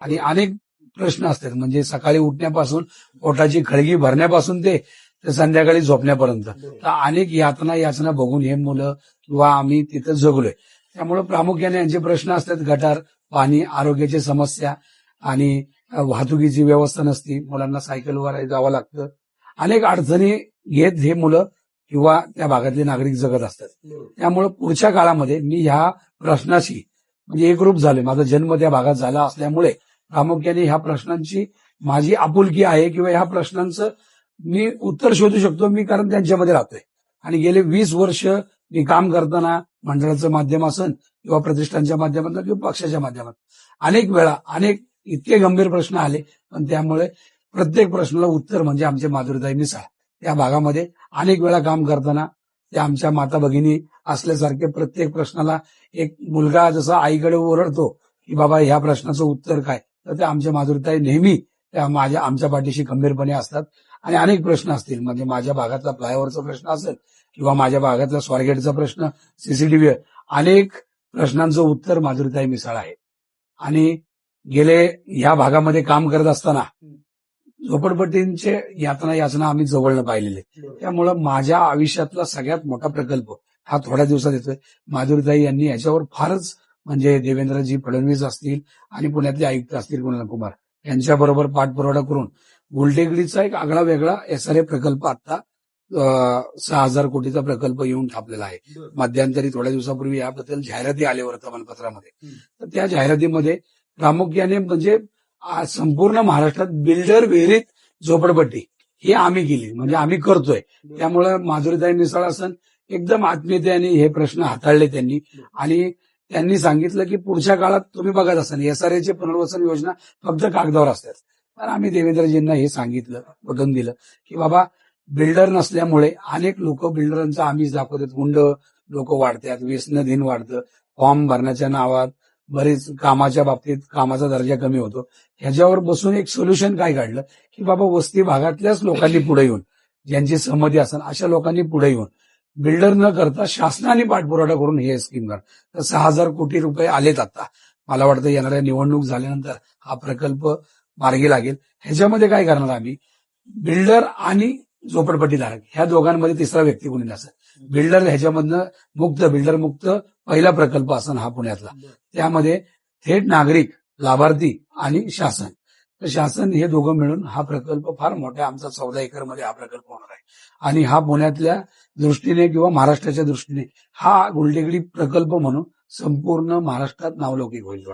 आणि अनेक प्रश्न असतात. म्हणजे सकाळी उठण्यापासून पोटाची खळगी भरण्यापासून ते संध्याकाळी झोपण्यापर्यंत तर अनेक याचना बघून हे मुलं किंवा आम्ही तिथं जगलोय. त्यामुळे प्रामुख्याने यांचे प्रश्न असतात गटार, पाणी, आरोग्याची समस्या आणि वाहतुकीची व्यवस्था नसती. मुलांना सायकलवर जावं लागतं. अनेक अडचणी घेत हे मुलं किंवा त्या भागातले नागरिक जगत असतात. त्यामुळे पुढच्या काळामध्ये मी ह्या प्रश्नाशी म्हणजे एकरूप झाले. माझा जन्म त्या भागात झाला असल्यामुळे प्रामुख्याने ह्या प्रश्नांची माझी आपुलकी आहे किंवा ह्या प्रश्नांचं मी उत्तर शोधू शकतो मी, कारण त्यांच्यामध्ये राहतोय. आणि गेले 20 वर्ष मी काम करताना मंडळाचं माध्यम असेल किंवा प्रतिष्ठानच्या माध्यमातून किंवा पक्षाच्या माध्यमातून अनेक वेळा अनेक इतके गंभीर प्रश्न आले, पण त्यामुळे प्रत्येक प्रश्नाला उत्तर म्हणजे आमचे माधुरीताई मिसाळ. त्या भागामध्ये अनेक वेळा काम करताना त्या आमच्या माता भगिनी असल्यासारखे प्रत्येक प्रश्नाला एक मुलगा जसा आईकडे ओरडतो की बाबा ह्या प्रश्नाचं उत्तर काय, तर ते आमच्या माधुरीताई नेहमी त्या आमच्या पाठीशी खंबीरपणे असतात. आणि अनेक प्रश्न असतील, म्हणजे माझ्या भागातला फ्लायओव्हरचा प्रश्न असेल किंवा माझ्या भागातला स्वारगेटचा प्रश्न, सीसीटीव्ही, अनेक प्रश्नांचं उत्तर माधुरीताई मिसाळ आहे. आणि गेले ह्या भागामध्ये काम करत असताना झोपडपट्टींचे याचना आम्ही जवळनं पाहिलेले. त्यामुळं माझ्या आयुष्यातला सगळ्यात मोठा प्रकल्प हा थोड्या दिवसात येतोय. माधुरीताई यांनी याच्यावर फारच म्हणजे देवेंद्रजी फडणवीस असतील आणि पुण्यातले आयुक्त असतील कुणाल कुमार यांच्याबरोबर पाठपुरावा करून गुलटेकडीचा एक आगळा वेगळा एसआरए प्रकल्प आता 6,000 कोटीचा प्रकल्प येऊन ठापलेला आहे. मध्यंतरी थोड्या दिवसापूर्वी याबद्दल जाहिराती आल्या वर्तमानपत्रामध्ये. तर त्या जाहिरातीमध्ये प्रामुख्याने म्हणजे संपूर्ण महाराष्ट्रात बिल्डर विहिरीत झोपडपट्टी ही आम्ही केली, म्हणजे आम्ही करतोय. त्यामुळे माधुरीताई मिसाळ असं एकदम आत्मीयतेने हे प्रश्न हाताळले त्यांनी. आणि त्यांनी सांगितलं की पुढच्या काळात तुम्ही बघत असाल एसआरएची पुनर्वसन योजना फक्त कागदावर असतात. तर आम्ही देवेंद्रजींना हे सांगितलं, पटवून दिलं की बाबा बिल्डर नसल्यामुळे अनेक लोक बिल्डरांचा आमिष दाखवतात, गुंड लोक वाढतात, व्यसन दिन वाढतं, फॉर्म भरण्याच्या नावात बरेच कामाच्या बाबतीत कामाचा दर्जा कमी होतो. ह्याच्यावर बसून एक सोल्युशन काय काढलं की बाबा वस्ती भागातल्याच लोकांनी पुढे येऊन, ज्यांची सहमती असेल अशा लोकांनी पुढे येऊन बिल्डर न करता शासनाने पाठपुरावा करून हे स्कीम कर. तर 6,000 कोटी रुपये आलेत आता. मला वाटतं येणाऱ्या निवडणूक झाल्यानंतर हा प्रकल्प मार्गी लागेल. ह्याच्यामध्ये काय करणार आम्ही, बिल्डर आणि झोपडपट्टीधारक ह्या दोघांमध्ये तिसरा व्यक्ती कोणी नसेल. बिल्डर ह्याच्यामधनं मुक्त, बिल्डर मुक्त पहिला प्रकल्प असेल हा पुण्यातला. त्यामध्ये थेट नागरिक, लाभार्थी आणि शासन, तर शासन हे दोघं मिळून हा प्रकल्प फार मोठा आमचा 14 एकरमध्ये हा प्रकल्प होणार आहे. आणि हा पुण्यातल्या दृष्टीने किंवा महाराष्ट्राच्या दृष्टीने हा गुलटेकडी प्रकल्प म्हणून संपूर्ण महाराष्ट्रात नावलौकिक होईल.